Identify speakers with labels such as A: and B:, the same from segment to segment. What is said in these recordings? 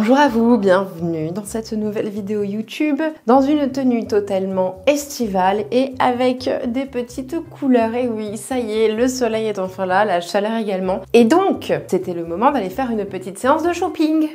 A: Bonjour à vous, bienvenue dans cette nouvelle vidéo YouTube, dans une tenue totalement estivale et avec des petites couleurs. Et oui, ça y est, le soleil est enfin là, la chaleur également. Et donc, c'était le moment d'aller faire une petite séance de shopping.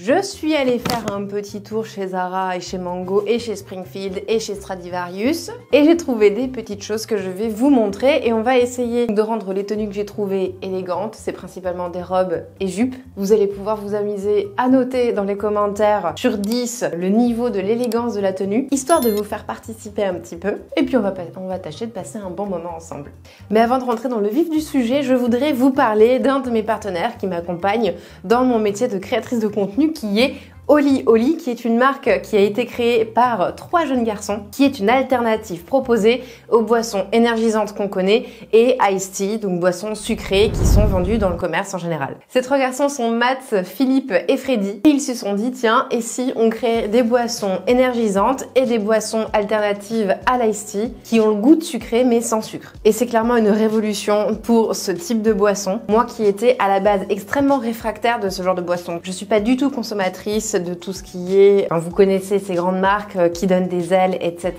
A: Je suis allée faire un petit tour chez Zara et chez Mango et chez Springfield et chez Stradivarius et j'ai trouvé des petites choses que je vais vous montrer et on va essayer de rendre les tenues que j'ai trouvées élégantes. C'est principalement des robes et jupes. Vous allez pouvoir vous amuser à noter dans les commentaires sur 10 le niveau de l'élégance de la tenue, histoire de vous faire participer un petit peu. Et puis on va tâcher de passer un bon moment ensemble. Mais avant de rentrer dans le vif du sujet, je voudrais vous parler d'un de mes partenaires qui m'accompagne dans mon métier de créatrice de contenu, qui est Oli. Oli, qui est une marque qui a été créée par 3 jeunes garçons, qui est une alternative proposée aux boissons énergisantes qu'on connaît et Iced Tea, donc boissons sucrées qui sont vendues dans le commerce en général. Ces 3 garçons sont Matt, Philippe et Freddy. Et ils se sont dit, tiens, et si on crée des boissons énergisantes et des boissons alternatives à l'Iced Tea qui ont le goût de sucré mais sans sucre. Et c'est clairement une révolution pour ce type de boisson. Moi qui étais à la base extrêmement réfractaire de ce genre de boisson, je suis pas du tout consommatrice de tout ce qui est, vous connaissez ces grandes marques qui donnent des ailes, etc.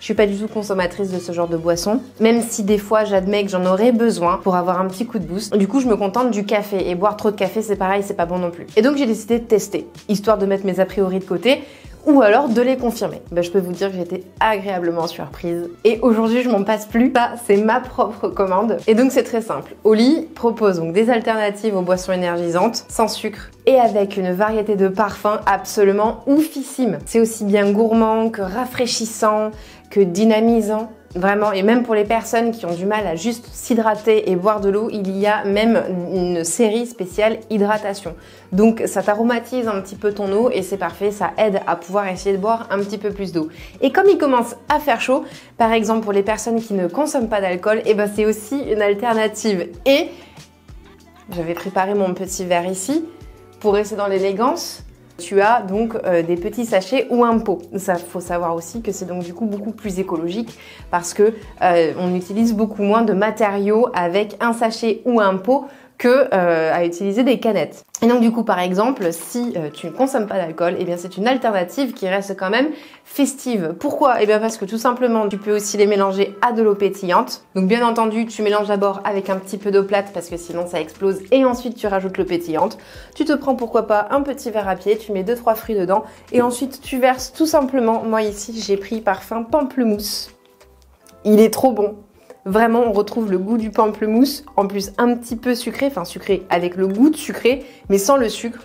A: Je suis pas du tout consommatrice de ce genre de boisson, même si des fois j'admets que j'en aurais besoin pour avoir un petit coup de boost. Du coup, je me contente du café et boire trop de café, c'est pareil, c'est pas bon non plus. Et donc j'ai décidé de tester, histoire de mettre mes a priori de côté, ou alors de les confirmer. Je peux vous dire que j'ai été agréablement surprise. Et aujourd'hui, je m'en passe plus. Ça, c'est ma propre commande. Et donc, c'est très simple. Oli propose donc des alternatives aux boissons énergisantes, sans sucre, et avec une variété de parfums absolument oufissime. C'est aussi bien gourmand que rafraîchissant, que dynamisant. Vraiment, et même pour les personnes qui ont du mal à juste s'hydrater et boire de l'eau, il y a même une série spéciale hydratation. Donc ça t'aromatise un petit peu ton eau et c'est parfait, ça aide à pouvoir essayer de boire un petit peu plus d'eau. Et comme il commence à faire chaud, par exemple pour les personnes qui ne consomment pas d'alcool, et c'est aussi une alternative. Et j'avais préparé mon petit verre ici pour rester dans l'élégance. Tu as donc des petits sachets ou un pot. Ça, faut savoir aussi que c'est donc du coup beaucoup plus écologique parce que on utilise beaucoup moins de matériaux avec un sachet ou un pot que à utiliser des canettes. Et donc du coup, par exemple, si tu ne consommes pas d'alcool, c'est une alternative qui reste quand même festive. Pourquoi? Parce que tout simplement, tu peux aussi les mélanger à de l'eau pétillante. Donc bien entendu, tu mélanges d'abord avec un petit peu d'eau plate parce que sinon ça explose et ensuite tu rajoutes l'eau pétillante. Tu te prends pourquoi pas un petit verre à pied, tu mets 2-3 fruits dedans et ensuite tu verses tout simplement. Moi ici, j'ai pris parfum pamplemousse. Il est trop bon. Vraiment, on retrouve le goût du pamplemousse, en plus un petit peu sucré, enfin sucré avec le goût de sucré, mais sans le sucre.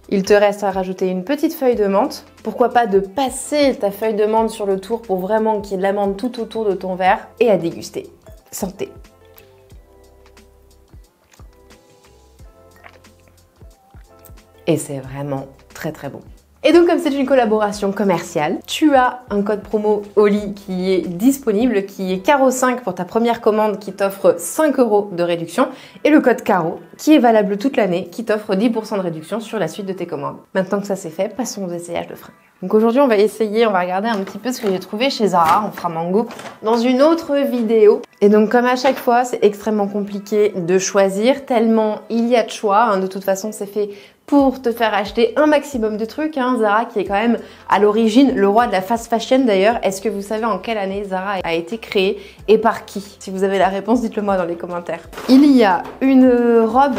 A: Il te reste à rajouter une petite feuille de menthe. Pourquoi pas de passer ta feuille de menthe sur le tour pour vraiment qu'il y ait de la menthe tout autour de ton verre et à déguster. Santé! Et c'est vraiment très très bon. Et donc comme c'est une collaboration commerciale, tu as un code promo Oli qui est disponible, qui est CARO5 pour ta première commande qui t'offre 5 € de réduction et le code CARO qui est valable toute l'année qui t'offre 10% de réduction sur la suite de tes commandes. Maintenant que ça c'est fait, passons aux essayages de fringues. Donc aujourd'hui on va regarder un petit peu ce que j'ai trouvé chez Zara, on fera Mango dans une autre vidéo. Et donc comme à chaque fois c'est extrêmement compliqué de choisir tellement il y a de choix, de toute façon c'est fait pour te faire acheter un maximum de trucs. Zara qui est quand même à l'origine le roi de la fast fashion d'ailleurs. Est-ce que vous savez en quelle année Zara a été créée et par qui? Si vous avez la réponse, dites-le moi dans les commentaires. Il y a une robe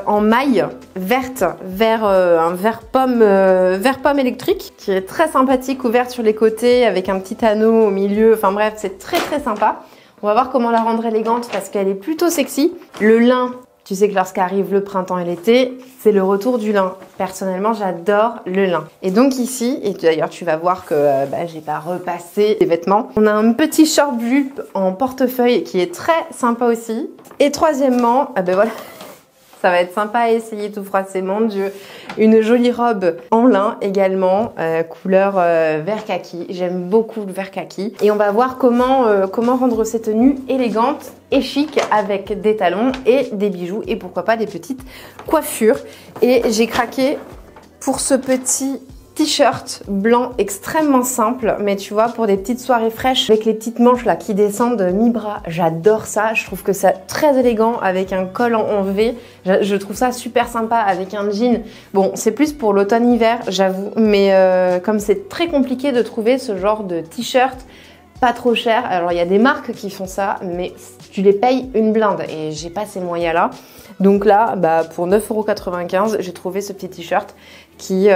A: en maille verte, un vert pomme électrique qui est très sympathique, ouverte sur les côtés avec un petit anneau au milieu. Enfin bref, c'est très très sympa. On va voir comment la rendre élégante parce qu'elle est plutôt sexy. Le lin. Tu sais que lorsqu'arrive le printemps et l'été, c'est le retour du lin. Personnellement, j'adore le lin. Et donc ici, et d'ailleurs tu vas voir que j'ai pas repassé les vêtements, on a un petit short jupe en portefeuille qui est très sympa aussi. Et troisièmement, voilà, ça va être sympa à essayer tout froissé, mon Dieu. Une jolie robe en lin également, couleur vert kaki. J'aime beaucoup le vert kaki. Et on va voir comment rendre ces tenues élégantes et chic avec des talons et des bijoux et pourquoi pas des petites coiffures. Et j'ai craqué pour ce petit t-shirt blanc extrêmement simple, mais tu vois, pour des petites soirées fraîches avec les petites manches là qui descendent mi-bras, j'adore ça. Je trouve que c'est très élégant avec un col en V. Je trouve ça super sympa avec un jean. Bon, c'est plus pour l'automne-hiver, j'avoue, mais comme c'est très compliqué de trouver ce genre de t-shirt pas trop cher. Alors il y a des marques qui font ça, mais tu les payes une blinde et j'ai pas ces moyens là. Donc là, bah, pour 9,95 €, j'ai trouvé ce petit t-shirt qui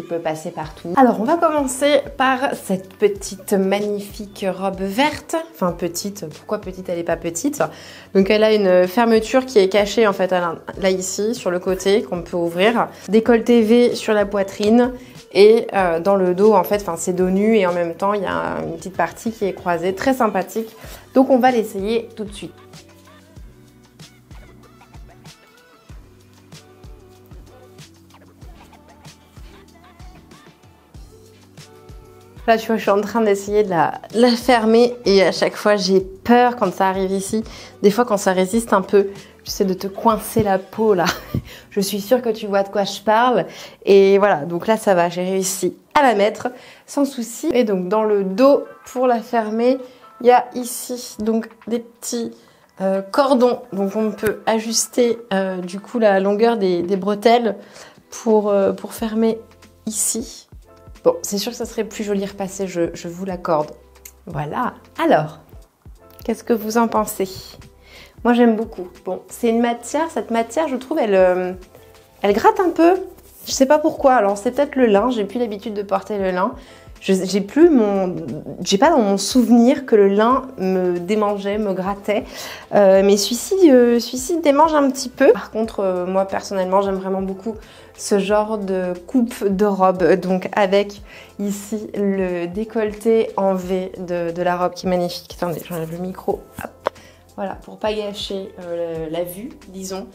A: peut passer partout. Alors on va commencer par cette petite magnifique robe verte. Enfin petite, pourquoi petite? Elle est pas petite. Donc elle a une fermeture qui est cachée en fait là ici sur le côté qu'on peut ouvrir. Décolleté V sur la poitrine. Et dans le dos, en fait, c'est dos nu et en même temps, il y a une petite partie qui est croisée, très sympathique. Donc, on va l'essayer tout de suite. Là, tu vois, je suis en train d'essayer de la fermer et à chaque fois, j'ai peur quand ça arrive ici. Des fois, quand ça résiste un peu, j'essaie de te coincer la peau, là. Je suis sûre que tu vois de quoi je parle. Et voilà, donc là, ça va. J'ai réussi à la mettre sans souci. Et donc, dans le dos, pour la fermer, il y a ici donc des petits cordons. Donc, on peut ajuster du coup la longueur des bretelles pour fermer ici. Bon, c'est sûr que ça serait plus joli repassé, je vous l'accorde. Voilà. Alors, qu'est-ce que vous en pensez? Moi, j'aime beaucoup. Bon, c'est une matière, cette matière, je trouve, elle gratte un peu. Je sais pas pourquoi. Alors, c'est peut-être le lin. J'ai plus l'habitude de porter le lin. J'ai pas dans mon souvenir que le lin me démangeait, me grattait. Mais celui-ci démange un petit peu. Par contre, moi, personnellement, j'aime vraiment beaucoup ce genre de coupe de robe. Donc, avec ici le décolleté en V de la robe qui est magnifique. Attendez, j'enlève le micro. Hop. Voilà, pour pas gâcher la vue, disons.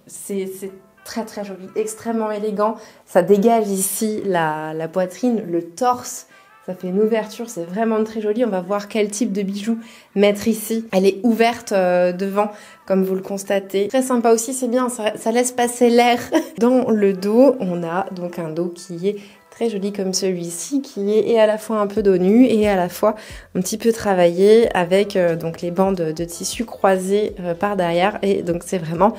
A: C'est très très joli, extrêmement élégant. Ça dégage ici la poitrine, le torse. Ça fait une ouverture, c'est vraiment très joli. On va voir quel type de bijoux mettre ici. Elle est ouverte devant, comme vous le constatez. Très sympa aussi, c'est bien, ça laisse passer l'air. Dans le dos, on a donc un dos qui est très joli comme celui-ci, qui est à la fois un peu dos nu et à la fois un petit peu travaillé avec donc les bandes de tissu croisées par derrière. Et donc c'est vraiment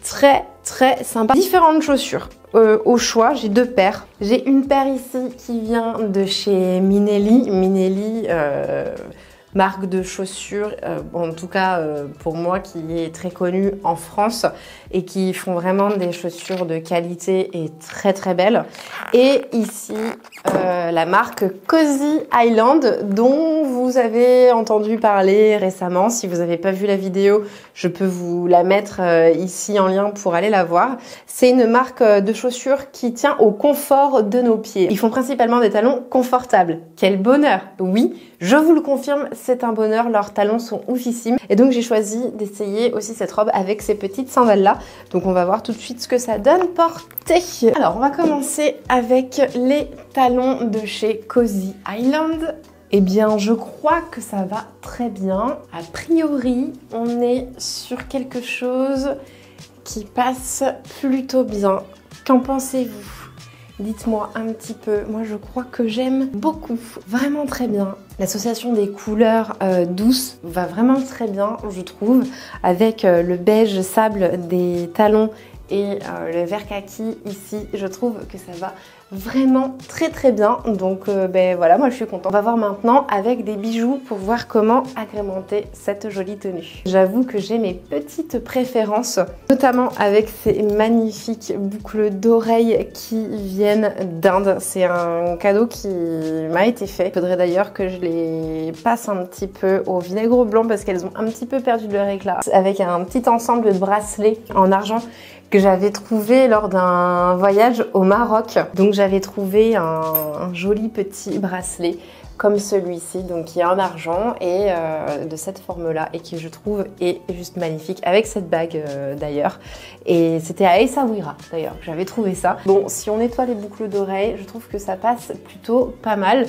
A: très très sympa. Différentes chaussures au choix, j'ai deux paires. J'ai une paire ici qui vient de chez Minelli. Minelli, marque de chaussures, en tout cas pour moi, qui est très connue en France et qui font vraiment des chaussures de qualité et très très belles. Et ici, la marque Cozy Island, dont vous avez entendu parler récemment. Si vous n'avez pas vu la vidéo, je peux vous la mettre ici en lien pour aller la voir. C'est une marque de chaussures qui tient au confort de nos pieds. Ils font principalement des talons confortables. Quel bonheur! Oui, je vous le confirme, c'est un bonheur. Leurs talons sont oufissimes. Et donc, j'ai choisi d'essayer aussi cette robe avec ces petites sandales-là. Donc, on va voir tout de suite ce que ça donne porté. Alors, on va commencer avec les talons de chez Cozy Island. Eh bien, je crois que ça va très bien. A priori, on est sur quelque chose qui passe plutôt bien. Qu'en pensez-vous? Dites-moi un petit peu. Moi, je crois que j'aime beaucoup. Vraiment très bien. L'association des couleurs douces va vraiment très bien, je trouve. Avec le beige sable des talons et le vert kaki ici, je trouve que ça va vraiment très très bien. Donc voilà, moi je suis contente. On va voir maintenant avec des bijoux pour voir comment agrémenter cette jolie tenue. J'avoue que j'ai mes petites préférences, notamment avec ces magnifiques boucles d'oreilles qui viennent d'Inde. C'est un cadeau qui m'a été fait. Il faudrait d'ailleurs que je les passe un petit peu au vinaigre blanc parce qu'elles ont un petit peu perdu de leur éclat. Avec un petit ensemble de bracelets en argent que j'avais trouvé lors d'un voyage au Maroc. Donc j'avais trouvé un joli petit bracelet comme celui-ci, donc qui est en argent et de cette forme-là et qui je trouve est juste magnifique avec cette bague d'ailleurs. Et c'était à Essaouira d'ailleurs que j'avais trouvé ça. Bon, si on nettoie les boucles d'oreilles, je trouve que ça passe plutôt pas mal.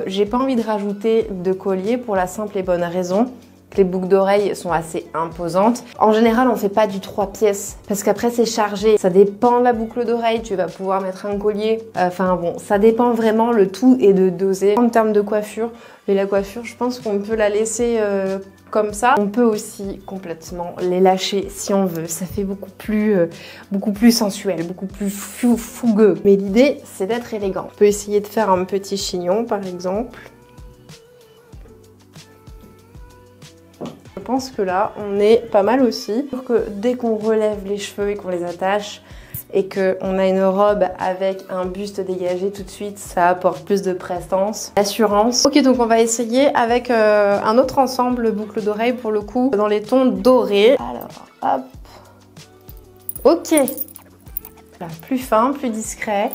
A: J'ai pas envie de rajouter de collier pour la simple et bonne raison Les boucles d'oreilles sont assez imposantes. En général, on fait pas du 3 pièces parce qu'après c'est chargé. Ça dépend de la boucle d'oreille, tu vas pouvoir mettre un collier. Enfin bon, ça dépend vraiment, le tout est de doser. En termes de coiffure, mais la coiffure, je pense qu'on peut la laisser comme ça. On peut aussi complètement les lâcher si on veut. Ça fait beaucoup plus sensuel, beaucoup plus fougueux. Mais l'idée, c'est d'être élégant. On peut essayer de faire un petit chignon, par exemple. Je pense que là, on est pas mal aussi. Pour que dès qu'on relève les cheveux et qu'on les attache et qu'on a une robe avec un buste dégagé tout de suite, ça apporte plus de prestance, d'assurance. Ok, donc on va essayer avec un autre ensemble boucle d'oreilles pour le coup, dans les tons dorés. Alors, hop. Ok. Là, plus fin, plus discret.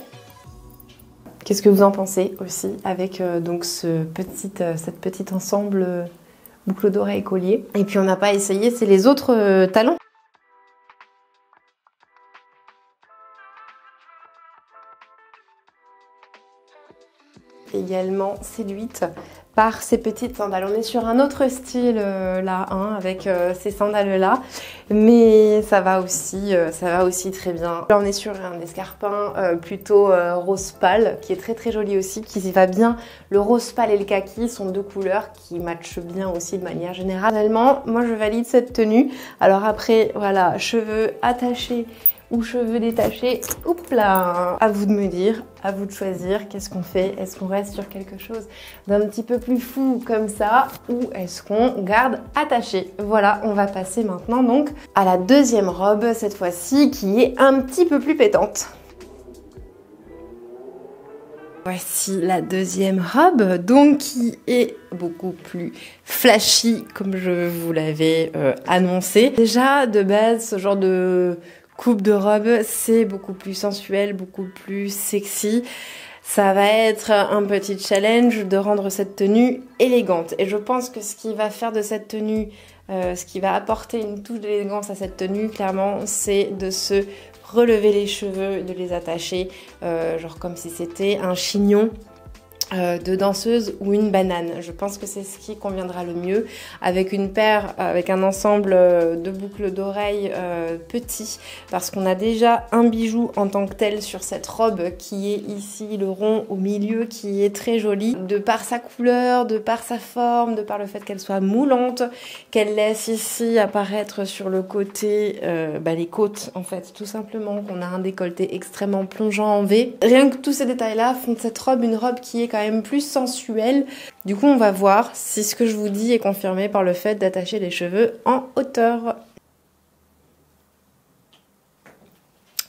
A: Qu'est-ce que vous en pensez aussi avec donc cette petite ensemble boucle d'oreille collier. Et puis on n'a pas essayé, c'est les autres talons. Également séduite par ces petites sandales. On est sur un autre style là, hein, avec ces sandales là, mais ça va aussi très bien. Là on est sur un escarpin plutôt rose pâle, qui est très joli aussi, qui va bien. Le rose pâle et le kaki sont deux couleurs qui matchent bien aussi de manière générale. Finalement, moi je valide cette tenue. Alors après, voilà, cheveux attachés ou cheveux détachés, oups là, à vous de me dire, à vous de choisir, qu'est-ce qu'on fait? Est-ce qu'on reste sur quelque chose d'un petit peu plus fou comme ça, ou est-ce qu'on garde attaché? Voilà, on va passer maintenant donc à la deuxième robe, cette fois-ci, qui est un petit peu plus pétante. Voici la deuxième robe, donc qui est beaucoup plus flashy, comme je vous l'avais annoncé. Déjà, de base, ce genre de coupe de robe, c'est beaucoup plus sensuel, beaucoup plus sexy. Ça va être un petit challenge de rendre cette tenue élégante. Et je pense que ce qui va faire de cette tenue, ce qui va apporter une touche d'élégance à cette tenue, clairement, c'est de se relever les cheveux, de les attacher, genre comme si c'était un chignon de danseuse ou une banane. Je pense que c'est ce qui conviendra le mieux, avec une paire, avec un ensemble de boucles d'oreilles petits, parce qu'on a déjà un bijou en tant que tel sur cette robe qui est ici, le rond au milieu, qui est très joli, de par sa couleur, de par sa forme, de par le fait qu'elle soit moulante, qu'elle laisse ici apparaître sur le côté les côtes en fait, tout simplement, qu'on a un décolleté extrêmement plongeant en V. Rien que tous ces détails là font de cette robe une robe qui est quand même plus sensuelle. Du coup, on va voir si ce que je vous dis est confirmé par le fait d'attacher les cheveux en hauteur.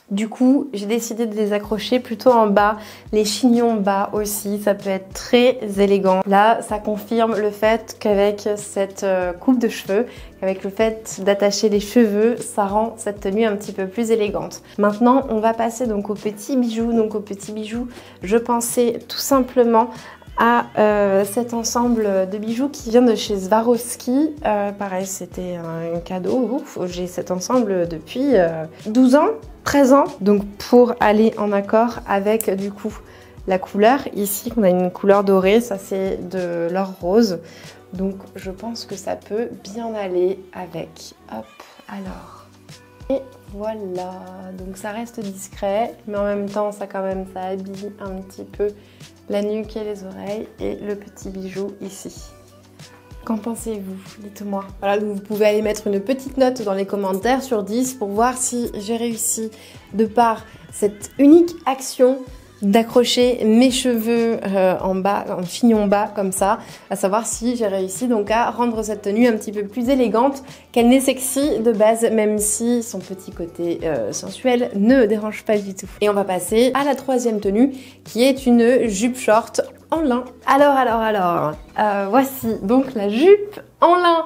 A: Du coup, j'ai décidé de les accrocher plutôt en bas, les chignons bas aussi, ça peut être très élégant. Là, ça confirme le fait qu'avec cette coupe de cheveux, avec le fait d'attacher les cheveux, ça rend cette tenue un petit peu plus élégante. Maintenant, on va passer donc aux petits bijoux. Donc aux petits bijoux, je pensais tout simplement à cet ensemble de bijoux qui vient de chez Swarovski. Pareil, c'était un cadeau. J'ai cet ensemble depuis 12 ans, 13 ans. Donc pour aller en accord avec du coup la couleur, ici on a une couleur dorée, ça c'est de l'or rose. Donc je pense que ça peut bien aller avec. Hop, alors. Et voilà, donc ça reste discret, mais en même temps ça habille un petit peu la nuque et les oreilles et le petit bijou ici. Qu'en pensez-vous? Dites-moi. Voilà, donc vous pouvez aller mettre une petite note dans les commentaires sur 10 pour voir si j'ai réussi, de par cette unique action, d'accrocher mes cheveux en bas, en chignon bas comme ça, à savoir si j'ai réussi donc à rendre cette tenue un petit peu plus élégante, qu'elle n'est sexy de base, même si son petit côté sensuel ne dérange pas du tout. Et on va passer à la troisième tenue qui est une jupe short en lin. Alors, voici donc la jupe en lin.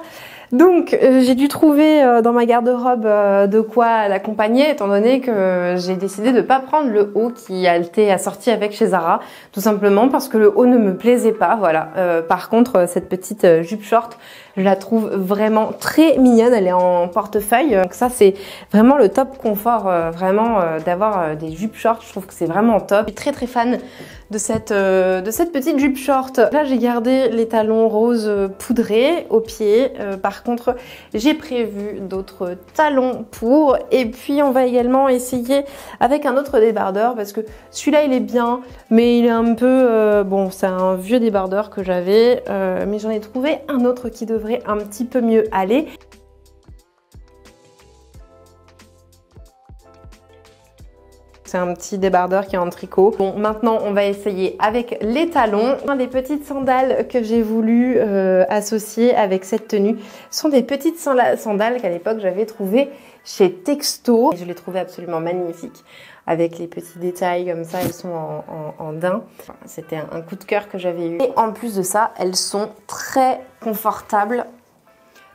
A: Donc j'ai dû trouver dans ma garde-robe de quoi l'accompagner, étant donné que j'ai décidé de ne pas prendre le haut qui a été assorti avec chez Zara, tout simplement parce que le haut ne me plaisait pas, voilà. Par contre, cette petite jupe short, je la trouve vraiment très mignonne, elle est en portefeuille, donc ça c'est vraiment le top confort, d'avoir des jupes short, je trouve que c'est vraiment top. Je suis très fan de cette petite jupe short. Là, j'ai gardé les talons roses poudrés au pied. Par contre, j'ai prévu d'autres talons pour. Et puis, on va également essayer avec un autre débardeur parce que celui-là, il est bien, mais il est un peu... bon, c'est un vieux débardeur que j'avais, mais j'en ai trouvé un autre qui devrait un petit peu mieux aller. C'est un petit débardeur qui est en tricot. Bon, maintenant, on va essayer avec les talons. Un des petites sandales que j'ai voulu associer avec cette tenue sont des petites sandales qu'à l'époque, j'avais trouvées chez Texto. Et je les trouvais absolument magnifiques. Avec les petits détails comme ça, elles sont en daim. Enfin, c'était un coup de cœur que j'avais eu. Et en plus de ça, elles sont très confortables.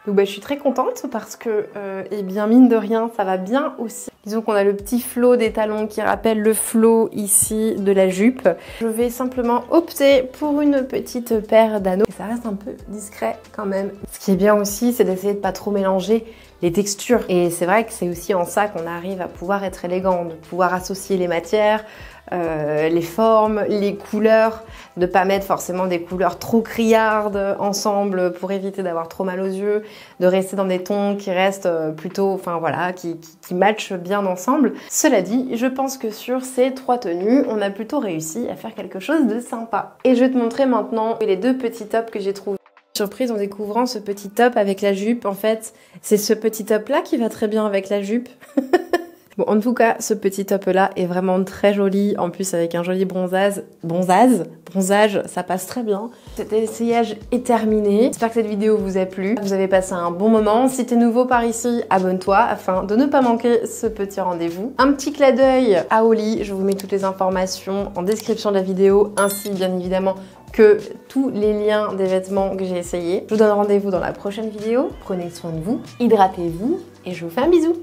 A: Donc je suis très contente parce que, eh bien mine de rien, ça va bien aussi. Disons qu'on a le petit flot des talons qui rappelle le flot ici de la jupe. Je vais simplement opter pour une petite paire d'anneaux. Ça reste un peu discret quand même. Ce qui est bien aussi, c'est d'essayer de pas trop mélanger les textures. Et c'est vrai que c'est aussi en ça qu'on arrive à pouvoir être élégant, de pouvoir associer les matières, les formes, les couleurs, de pas mettre forcément des couleurs trop criardes ensemble pour éviter d'avoir trop mal aux yeux, de rester dans des tons qui restent plutôt, enfin voilà, qui matchent bien ensemble. Cela dit, je pense que sur ces 3 tenues, on a plutôt réussi à faire quelque chose de sympa. Et je vais te montrer maintenant les 2 petits tops que j'ai trouvés. Surprise en découvrant ce petit top avec la jupe, en fait, c'est ce petit top là qui va très bien avec la jupe. Bon, en tout cas, ce petit top là est vraiment très joli, en plus avec un joli bronzage, ça passe très bien. Cet essayage est terminé. J'espère que cette vidéo vous a plu. Vous avez passé un bon moment. Si t'es nouveau par ici, abonne-toi afin de ne pas manquer ce petit rendez-vous. Un petit clin d'œil à Oli, je vous mets toutes les informations en description de la vidéo, ainsi bien évidemment que tous les liens des vêtements que j'ai essayés. Je vous donne rendez-vous dans la prochaine vidéo. Prenez soin de vous, hydratez-vous et je vous fais un bisou.